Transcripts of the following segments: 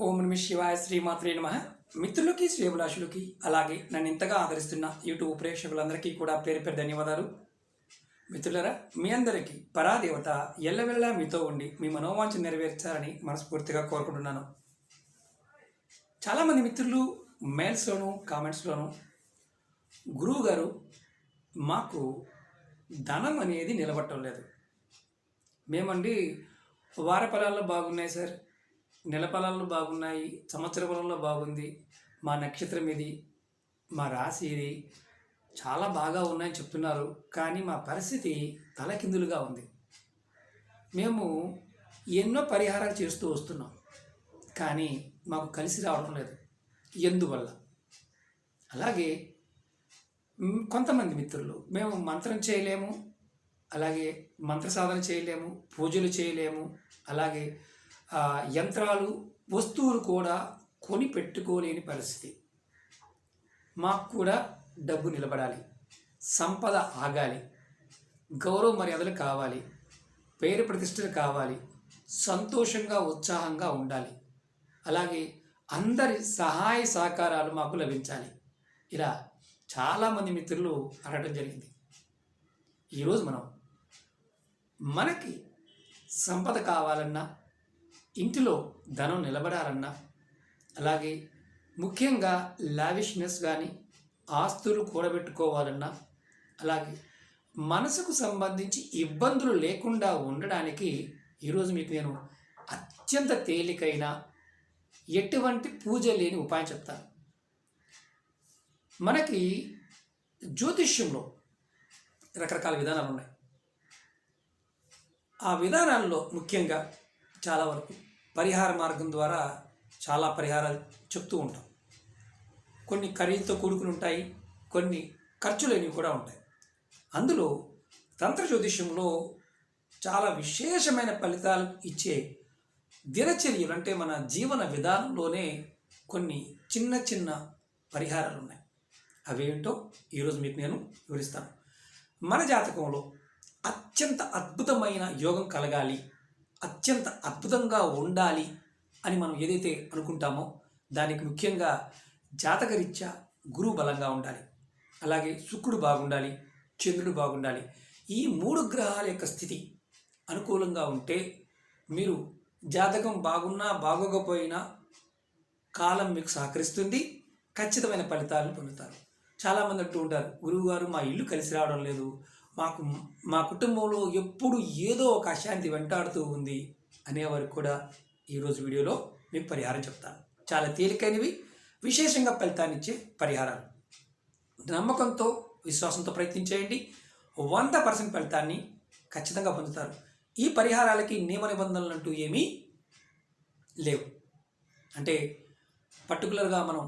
ఓం నమ శివాయ శ్రీమాత్రే నమః. మిత్రులకి శ్రేభిలాషులకి అలాగే నన్ను ఇంతగా ఆదరిస్తున్న యూట్యూబ్ ప్రేక్షకులందరికీ కూడా పేరు పేరు ధన్యవాదాలు. మిత్రులరా, మీ అందరికీ పరాదేవత ఎల్లవెల్లా మీతో ఉండి మీ మనోవాంఛ నెరవేర్చాలని మనస్ఫూర్తిగా కోరుకుంటున్నాను. చాలామంది మిత్రులు మెయిల్స్లోను కామెంట్స్లోను గురువు గారు మాకు ధనం అనేది నిలబట్టం లేదు, మేమండి వార ఫలాల్లో బాగున్నాయి సార్, నెల ఫలాల్లో బాగున్నాయి, సంవత్సర ఫలంలో బాగుంది, మా నక్షత్రం ఇది, మా రాశి ఇది, చాలా బాగా ఉన్నాయని చెప్తున్నారు. కానీ మా పరిస్థితి తలకిందులుగా ఉంది. మేము ఎన్నో పరిహారాలు చేస్తూ వస్తున్నాం, కానీ మాకు కలిసి రావడం లేదు. ఎందువల్ల? అలాగే కొంతమంది మిత్రులు మేము మంత్రం చేయలేము, అలాగే మంత్ర సాధన చేయలేము, పూజలు చేయలేము, అలాగే యంత్రాలు వస్తువులు కూడా కొని పెట్టుకోలేని పరిస్థితి. మాకు కూడా డబ్బు నిలబడాలి, సంపద ఆగాలి, గౌరవ మర్యాదలు కావాలి, పేరు ప్రతిష్టలు కావాలి, సంతోషంగా ఉత్సాహంగా ఉండాలి, అలాగే అందరి సహాయ సహకారాలు మాకు లభించాలి. ఇలా చాలామంది మిత్రులు అడగడం జరిగింది. ఈరోజు మనకి సంపద కావాలన్నా, ఇంటిలో ధనం నిలబడాలన్నా, అలాగే ముఖ్యంగా లావిష్నెస్ కానీ ఆస్తులు కూడబెట్టుకోవాలన్నా, అలాగే మనసుకు సంబంధించి ఇబ్బందులు లేకుండా ఉండడానికి ఈరోజు మీకు నేను అత్యంత తేలికైన ఎటువంటి పూజ లేని ఉపాయం చెప్తాను. మనకి జ్యోతిష్యంలో రకరకాల విధానాలు ఉన్నాయి. ఆ విధానాల్లో ముఖ్యంగా చాలా వరకు పరిహార మార్గం ద్వారా చాలా పరిహారాలు చెప్తూ ఉంటాం. కొన్ని ఖరీదుతో కూడుకుని ఉంటాయి, కొన్ని ఖర్చులేనివి కూడా ఉంటాయి. అందులో తంత్ర జ్యోతిష్యంలో చాలా విశేషమైన ఫలితాలు ఇచ్చే దినచర్యలు, అంటే మన జీవన విధానంలోనే కొన్ని చిన్న చిన్న పరిహారాలు ఉన్నాయి. అవేంటో ఈరోజు మీకు నేను వివరిస్తాను. మన జాతకంలో అత్యంత అద్భుతమైన యోగం కలగాలి, అత్యంత అద్భుతంగా ఉండాలి అని మనం ఏదైతే అనుకుంటామో దానికి ముఖ్యంగా జాతకరీత్యా గురువు బలంగా ఉండాలి, అలాగే శుక్రుడు బాగుండాలి, చంద్రుడు బాగుండాలి. ఈ 3 గ్రహాల యొక్క స్థితి అనుకూలంగా ఉంటే మీరు జాతకం బాగున్నా బాగోకపోయినా కాలం మీకు సహకరిస్తుంది, ఖచ్చితమైన ఫలితాలను పొందుతారు. చాలామంది అంటూ ఉంటారు, గురువుగారు మా ఇల్లు కలిసి రావడం లేదు, మా కుటుంబంలో ఎప్పుడు ఏదో ఒక అశాంతి వెంటాడుతూ ఉంది అనేవారికి కూడా ఈరోజు వీడియోలో మీకు పరిహారం చెప్తాను. చాలా తేలికైనవి, విశేషంగా ఫలితాన్ని ఇచ్చే పరిహారాలు. నమ్మకంతో విశ్వాసంతో ప్రయత్నించేయండి, 100% ఫలితాన్ని ఖచ్చితంగా పొందుతారు. ఈ పరిహారాలకి నియమ నిబంధనలు అంటూ ఏమీ లేవు. అంటే పర్టికులర్గా మనం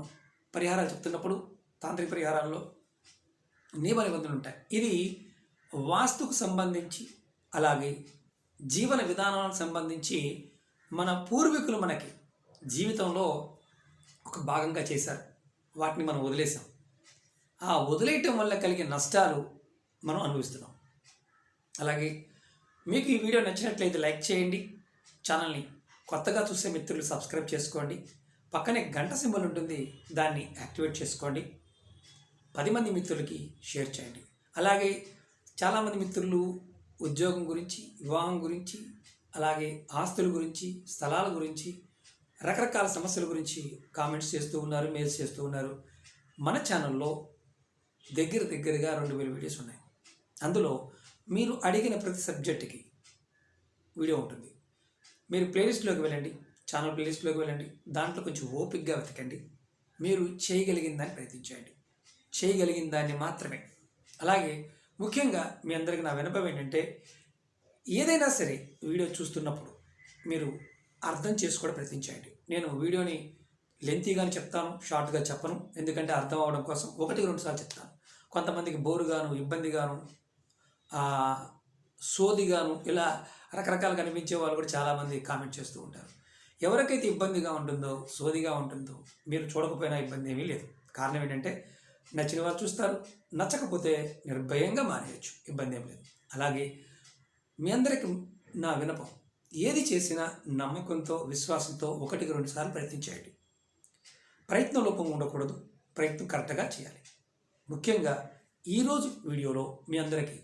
పరిహారాలు చెప్తున్నప్పుడు తాంత్రిక పరిహారాల్లో నియమ నిబంధనలు ఉంటాయి. ఇది వాస్తుకు సంబంధించి, అలాగే జీవన విధానాలకు సంబంధించి మన పూర్వీకులు మనకి జీవితంలో ఒక భాగంగా చేశారు. వాటిని మనం వదిలేసాం. ఆ వదిలేయటం వల్ల కలిగే నష్టాలు మనం అనుభవిస్తున్నాం. అలాగే మీకు ఈ వీడియో నచ్చినట్లయితే లైక్ చేయండి, ఛానల్ని కొత్తగా చూసే మిత్రులు సబ్స్క్రైబ్ చేసుకోండి, పక్కనే గంట సింబల్ ఉంటుంది, దాన్ని యాక్టివేట్ చేసుకోండి, 10 మంది మిత్రులకి షేర్ చేయండి. అలాగే చాలామంది మిత్రులు ఉద్యోగం గురించి, వివాహం గురించి, అలాగే ఆస్తుల గురించి, స్థలాల గురించి, రకరకాల సమస్యల గురించి కామెంట్స్ చేస్తూ ఉన్నారు, మెయిల్స్ చేస్తూ ఉన్నారు. మన ఛానల్లో దగ్గరగా 2000 వీడియోస్ ఉన్నాయి. అందులో మీరు అడిగిన ప్రతి సబ్జెక్టుకి వీడియో ఉంటుంది. మీరు ప్లేలిస్ట్లోకి వెళ్ళండి, ఛానల్ ప్లేలిస్ట్లోకి వెళ్ళండి, దాంట్లో కొంచెం ఓపికగా వెతకండి, మీరు చేయగలిగిన దాన్ని ప్రయత్నించండి, చేయగలిగిన దాన్ని మాత్రమే. అలాగే ముఖ్యంగా మీ అందరికీ నా విన్నపం ఏంటంటే, ఏదైనా సరే వీడియో చూస్తున్నప్పుడు మీరు అర్థం చేసుకోవడం ప్రయత్నించండి. నేను వీడియోని లెంతీగానే చెప్తాను, షార్ట్గా చెప్పను. ఎందుకంటే అర్థం అవడం కోసం 1-2 సార్లు చెప్తాను. కొంతమందికి బోరుగాను, ఇబ్బందిగాను, సోదిగాను, ఇలా రకరకాలుగా అనిపించే వాళ్ళు కూడా చాలామంది కామెంట్ చేస్తూ ఉంటారు. ఎవరికైతే ఇబ్బందిగా ఉంటుందో, సోదిగా ఉంటుందో, మీరు చూడకపోయినా ఇబ్బంది ఏమీ లేదు. కారణం ఏంటంటే నచ్చిన వాళ్ళు చూస్తారు, నచ్చకపోతే నిర్భయంగా మానేయచ్చు, ఇబ్బంది ఏం లేదు. అలాగే మీ అందరికీ నా వినపం, ఏది చేసినా నమ్మకంతో విశ్వాసంతో 1-2 సార్లు ప్రయత్నించేయండి. ప్రయత్న లోపం ఉండకూడదు, ప్రయత్నం కరెక్ట్గా చేయాలి. ముఖ్యంగా ఈరోజు వీడియోలో మీ అందరికీ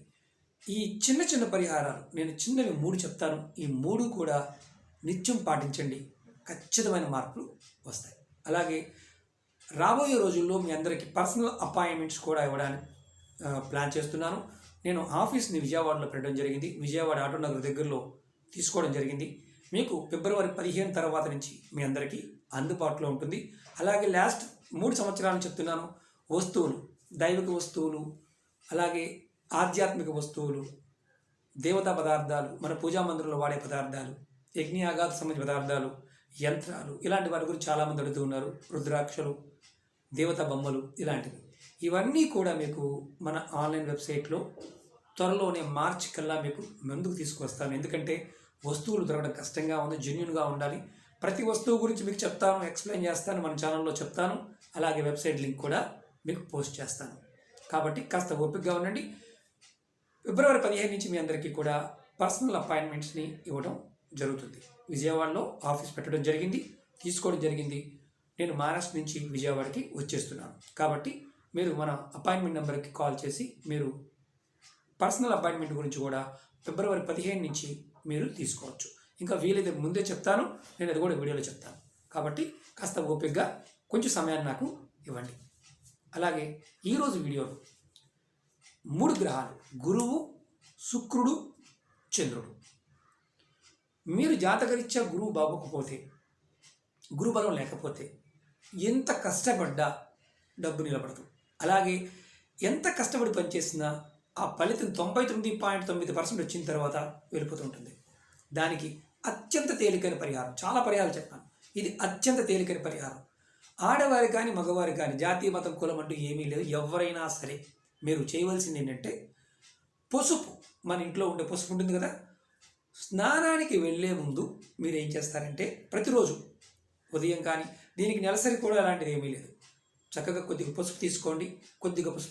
ఈ చిన్న చిన్న పరిహారాలు నేను చిన్నవి 3 చెప్తాను. ఈ 3 కూడా నిత్యం పాటించండి, ఖచ్చితమైన మార్పులు వస్తాయి. అలాగే రాబోయే రోజుల్లో మీ అందరికీ పర్సనల్ అపాయింట్మెంట్స్ కూడా ఇవ్వడానికి ప్లాన్ చేస్తున్నాను. నేను ఆఫీస్ని విజయవాడలో పెట్టడం జరిగింది. విజయవాడ ఆటోనగర్ దగ్గరలో తీసుకోవడం జరిగింది. మీకు ఫిబ్రవరి 15 తర్వాత నుంచి మీ అందరికీ అందుబాటులో ఉంటుంది. అలాగే లాస్ట్ 3 సంవత్సరాలు చెప్తున్నాను, వస్తువులు, దైవిక వస్తువులు, అలాగే ఆధ్యాత్మిక వస్తువులు, దేవతా పదార్థాలు, మన పూజా మందిరంలో వాడే పదార్థాలు, యజ్ఞయాగాలకు సంబంధించిన పదార్థాలు, యంత్రాలు, ఇలాంటి వాటి గురించి చాలామంది అడుగుతూ ఉన్నారు. రుద్రాక్షలు, దేవతా బొమ్మలు, ఇలాంటివి. ఇవన్నీ కూడా మీకు మన ఆన్లైన్ వెబ్సైట్లో త్వరలోనే మార్చి కల్లా మీకు ముందుకు తీసుకొస్తాను. ఎందుకంటే వస్తువులు దొరకడం కష్టంగా ఉంది, జెన్యూన్గా ఉండాలి. ప్రతి వస్తువు గురించి మీకు చెప్తాను, ఎక్స్ప్లెయిన్ చేస్తాను, మన ఛానల్లో చెప్తాను. అలాగే వెబ్సైట్ లింక్ కూడా మీకు పోస్ట్ చేస్తాను. కాబట్టి కాస్త ఓపికగా ఉండండి. ఫిబ్రవరి 15 నుంచి మీ అందరికీ కూడా పర్సనల్ అపాయింట్మెంట్స్ని ఇవ్వడం జరుగుతుంది. విజయవాడలో ఆఫీస్ పెట్టడం జరిగింది, తీసుకోవడం జరిగింది. నేను మహారాష్ట్ర నుంచి విజయవాడకి వచ్చేస్తున్నాను. కాబట్టి మీరు మన అపాయింట్మెంట్ నెంబర్కి కాల్ చేసి మీరు పర్సనల్ అపాయింట్మెంట్ గురించి కూడా ఫిబ్రవరి 15 నుంచి మీరు తీసుకోవచ్చు. ఇంకా వీలైతే ముందే చెప్తాను, నేను అది కూడా వీడియోలో చెప్తాను. కాబట్టి కాస్త ఓపికగా కొంచెం సమయాన్ని నాకు ఇవ్వండి. అలాగే ఈరోజు వీడియోలో 3 గ్రహాలు, గురువు, శుక్రుడు, చంద్రుడు. మీరు జాతకరీత్యా గురువు బాగోకపోతే, గురుబలం లేకపోతే ఎంత కష్టపడ్డా డబ్బు నిలబడదు. అలాగే ఎంత కష్టపడి పనిచేసినా ఆ ఫలితం 99.9% వచ్చిన తర్వాత వెళ్ళిపోతుంటుంది. దానికి అత్యంత తేలికైన పరిహారం, చాలా పరిహారాలు చెప్పాను, ఇది అత్యంత తేలికైన పరిహారం. ఆడవారి కానీ మగవారి కానీ జాతీయ మతం కులం అంటూ ఏమీ లేదు. ఎవరైనా సరే మీరు చేయవలసింది ఏంటంటే పసుపు, మన ఇంట్లో ఉండే పసుపు ఉంటుంది కదా, స్నానానికి వెళ్ళే ముందు మీరు ఏం చేస్తారంటే ప్రతిరోజు ఉదయం కానీ, దీనికి నెలసరి కూడా అలాంటిది ఏమీ లేదు, చక్కగా కొద్దిగా పసుపు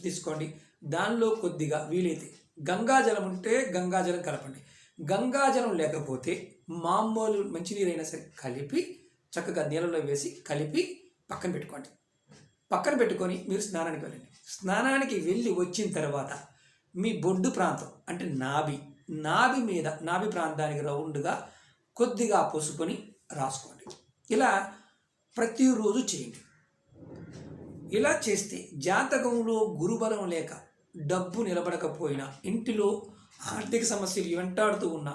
తీసుకోండి. దానిలో కొద్దిగా వీలైతే గంగాజలం ఉంటే గంగాజలం కలపండి. గంగాజలం లేకపోతే మామూలు మంచినీరైనా సరే కలిపి చక్కగా నీళ్ళలో వేసి కలిపి పక్కన పెట్టుకోండి. పక్కన పెట్టుకొని మీరు స్నానానికి వెళ్ళండి. స్నానానికి వెళ్ళి వచ్చిన తర్వాత మీ బొడ్డు ప్రాంతం అంటే నాభి మీద, నాభి ప్రాంతానికి రౌండ్గా కొద్దిగా పసుపుని రాసుకోండి. ఇలా ప్రతిరోజు చేయండి. ఇలా చేస్తే జాతకంలో గురుబలం లేక డబ్బు నిలబడకపోయినా, ఇంటిలో ఆర్థిక సమస్యలు వెంటాడుతూ ఉన్న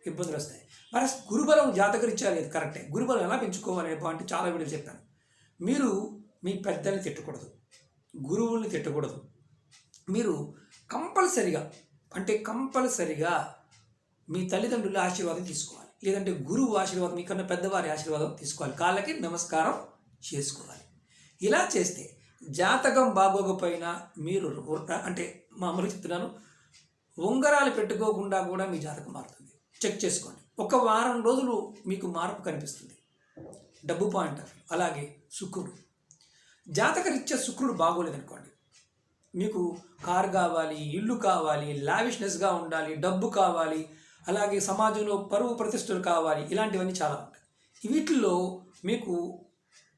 ఇబ్బందులు వస్తాయి. మరి గురుబలం జాతకరీత్యా లేదు, కరెక్టే. గురుబలం ఎలా పెంచుకోవాలనే పాయింట్ చాలా వీడియోలు చెప్పాను. మీరు మీ పెద్దల్ని తిట్టకూడదు, గురువుల్ని తిట్టకూడదు. మీరు కంపల్సరిగా మీ తల్లిదండ్రుల ఆశీర్వాదం తీసుకోవాలి, లేదంటే గురువు ఆశీర్వాదం, మీకన్నా పెద్దవారి ఆశీర్వాదం తీసుకోవాలి, కాళ్ళకి నమస్కారం చేసుకోవాలి. ఇలా చేస్తే జాతకం బాగోకపోయినా మీరు అంటే మామూలుగా చెప్తున్నాను, ఉంగరాలు పెట్టుకోకుండా కూడా మీ జాతకం మారుతుంది. చెక్ చేసుకోండి. 1 వారం రోజులు మీకు మార్పు కనిపిస్తుంది డబ్బు పాయింట్ ఆఫ్ వ్యూ. అలాగే శుక్రుడు, జాతకరీత్యా శుక్రుడు బాగోలేదనుకోండి, మీకు కారు కావాలి, ఇల్లు కావాలి, లావిష్నెస్గా ఉండాలి, డబ్బు కావాలి, అలాగే సమాజంలో పరువు ప్రతిష్టలు కావాలి, ఇలాంటివన్నీ చాలా ఉంటాయి. వీటిల్లో మీకు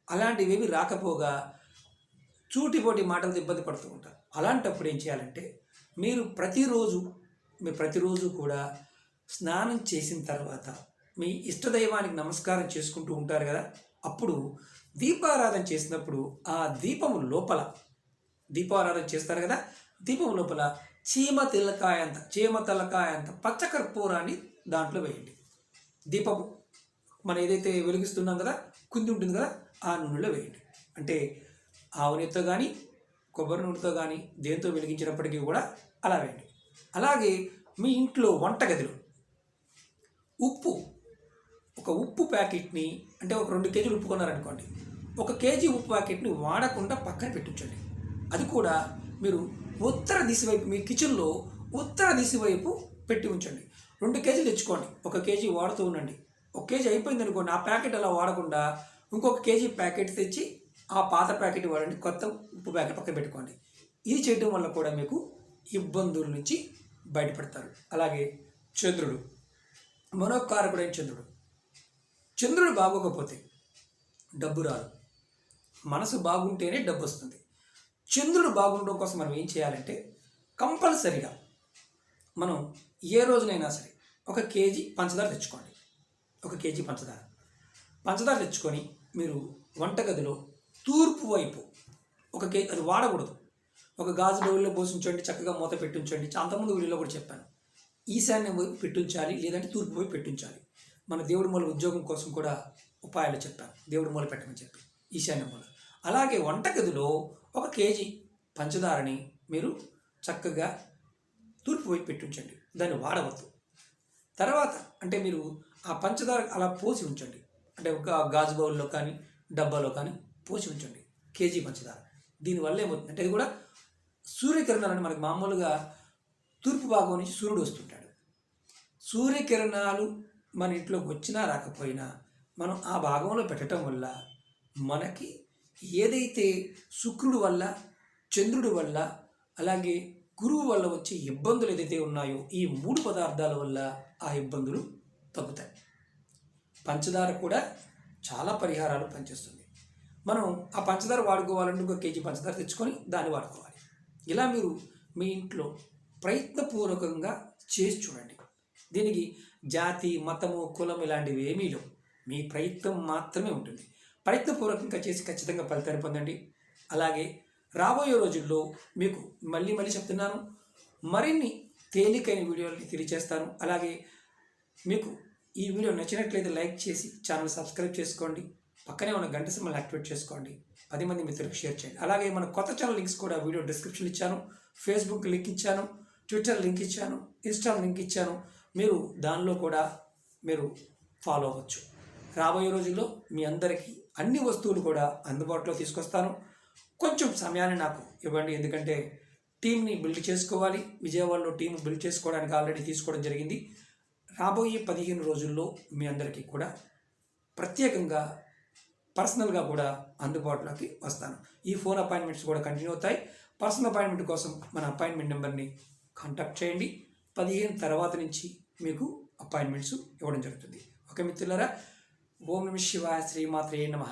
అలాంటివేవి రాకపోగా చూటిపోటి మాటలతో ఇబ్బంది పడుతూ ఉంటారు. అలాంటప్పుడు ఏం చేయాలంటే మీరు ప్రతిరోజు కూడా స్నానం చేసిన తర్వాత మీ ఇష్టదైవానికి నమస్కారం చేసుకుంటూ ఉంటారు కదా, అప్పుడు దీపారాధన చేసినప్పుడు ఆ దీపారాధన చేస్తారు కదా, దీపం లోపల చీమ తలకాయ అంత పచ్చకర్పూరాన్ని దాంట్లో వేయండి. దీపము మనం ఏదైతే వెలిగిస్తున్నాం కదా, కుంది ఉంటుంది కదా, ఆ నూనెలో వేయండి. అంటే ఆవు నెయ్యితో కానీ, కొబ్బరి నూనెతో కానీ, దేంతో వెలిగించినప్పటికీ కూడా అలా వేయండి. అలాగే మీ ఇంట్లో వంటగదిలో ఒక ఉప్పు ప్యాకెట్ని, అంటే ఒక 2 కేజీలు ఉప్పు కొన్నారనుకోండి, 1 కేజీ ఉప్పు ప్యాకెట్ని వాడకుండా పక్కన పెట్టించండి. అది కూడా మీరు ఉత్తర దిశ వైపు, మీ కిచెన్లో ఉత్తర దిశ వైపు పెట్టి ఉంచండి. 2 కేజీలు తెచ్చుకోండి, 1 కేజీ వాడుతూ ఉండండి. 1 కేజీ అయిపోయింది అనుకోండి, ఆ ప్యాకెట్ అలా వాడకుండా ఇంకొక కేజీ ప్యాకెట్ తెచ్చి ఆ పాత ప్యాకెట్ వాడండి, కొత్త ఉప్పు ప్యాకెట్ పక్కన పెట్టుకోండి. ఇది చేయడం వల్ల కూడా మీకు ఇబ్బందుల నుంచి బయటపడతారు. అలాగే మనోకారకుడైన చంద్రుడు. చంద్రుడు బాగోకపోతే డబ్బు రాదు. మనసు బాగుంటేనే డబ్బు వస్తుంది. చంద్రుడు బాగుండడం కోసం మనం ఏం చేయాలంటే కంపల్సరిగా మనం ఏ రోజునైనా సరే 1 కేజీ పంచదార తెచ్చుకోండి. 1 కేజీ పంచదార తెచ్చుకొని మీరు వంటగదిలో తూర్పు వైపు 1 కేజీ, అది వాడకూడదు, ఒక గాజు బౌల్లో పోసి ఉంచండి, చక్కగా మూత పెట్టించండి. అంతకుముందు వీడియోలో కూడా చెప్పాను, ఈశాన్యం వైపు పెట్టించాలి, లేదంటే తూర్పు వైపు పెట్టించాలి. మన దేవుడి మూల ఉద్యోగం కోసం కూడా ఉపాయాలు చెప్పాను, దేవుడి మూల పెట్టమని చెప్పి, ఈశాన్యం మూల. అలాగే వంటగదిలో 1 కేజీ పంచదారని మీరు చక్కగా తూర్పు వైపు పెట్టించండి, దాన్ని వాడవద్దు. తర్వాత అంటే మీరు ఆ పంచదార అలా పోసి ఉంచండి, అంటే ఒక గాజు బౌల్లో కానీ డబ్బాలో కానీ పోసి ఉంచండి కేజీ పంచదార. దీనివల్ల ఏమవుతుందంటే, అది కూడా సూర్యకిరణాలని, మనకి మామూలుగా తూర్పు భాగం నుంచి సూర్యుడు వస్తుంటాడు. సూర్యకిరణాలు మన ఇంట్లోకి వచ్చినా రాకపోయినా మనం ఆ భాగంలో పెట్టడం వల్ల మనకి ఏదైతే శుక్రుడు వల్ల, చంద్రుడి వల్ల, అలాగే గురువు వల్ల వచ్చే ఇబ్బందులు ఏదైతే ఉన్నాయో ఈ 3 పదార్థాల వల్ల ఆ ఇబ్బందులు తగ్గుతాయి. పంచదార కూడా చాలా పరిహారాలు పనిచేస్తుంది. మనం ఆ పంచదార వాడుకోవాలంటే 1 కేజీ పంచదార తెచ్చుకొని దాన్ని వాడుకోవాలి. ఇలా మీరు మీ ఇంట్లో ప్రయత్నపూర్వకంగా చేసి చూడండి. దీనికి జాతి, మతము, కులం ఇలాంటివి ఏమీ లేవు. మీ ప్రయత్నం మాత్రమే ఉంటుంది. ప్రయత్నపూర్వకంగా చేసి ఖచ్చితంగా ఫలితాన్ని పొందండి. అలాగే రాబోయే రోజుల్లో మీకు మళ్ళీ చెప్తున్నాను, మరిన్ని తేలికైన వీడియోలని తెలియజేస్తాను. అలాగే మీకు ఈ వీడియో నచ్చినట్లయితే లైక్ చేసి ఛానల్ సబ్స్క్రైబ్ చేసుకోండి. పక్కనే ఉన్న గంట సింబల్ యాక్టివేట్ చేసుకోండి. 10 మంది మిత్రులకు షేర్ చేయండి. అలాగే మన కొత్త ఛానల్ లింక్స్ కూడా వీడియో డిస్క్రిప్షన్ ఇచ్చాను, ఫేస్బుక్ లింక్ ఇచ్చాను, ట్విట్టర్ లింక్ ఇచ్చాను, ఇన్స్టా లింక్ ఇచ్చాను. మీరు దానిలో కూడా మీరు ఫాలో అవ్వచ్చు. రాబోయే రోజుల్లో మీ అందరికీ అన్ని వస్తువులు కూడా అందుబాటులో తీసుకొస్తాను. కొంచెం సమయాన్ని నాకు ఇవ్వండి, ఎందుకంటే టీంని బిల్డ్ చేసుకోవాలి. విజయవాడలో టీం బిల్డ్ చేసుకోవడానికి ఆల్రెడీ తీసుకోవడం జరిగింది. రాబోయే 15 రోజుల్లో మీ అందరికీ కూడా ప్రత్యేకంగా పర్సనల్గా కూడా అందుబాటులోకి వస్తాను. ఈ ఫోన్ అపాయింట్మెంట్స్ కూడా కంటిన్యూ అవుతాయి. పర్సనల్ అపాయింట్మెంట్ కోసం మన అపాయింట్మెంట్ నెంబర్ని కాంటాక్ట్ చేయండి. 15 తర్వాత నుంచి మీకు అపాయింట్మెంట్స్ ఇవ్వడం జరుగుతుంది. ఓకే మిత్రులారా, ఓం నమః శివాయ, శ్రీమాత్రే నమః.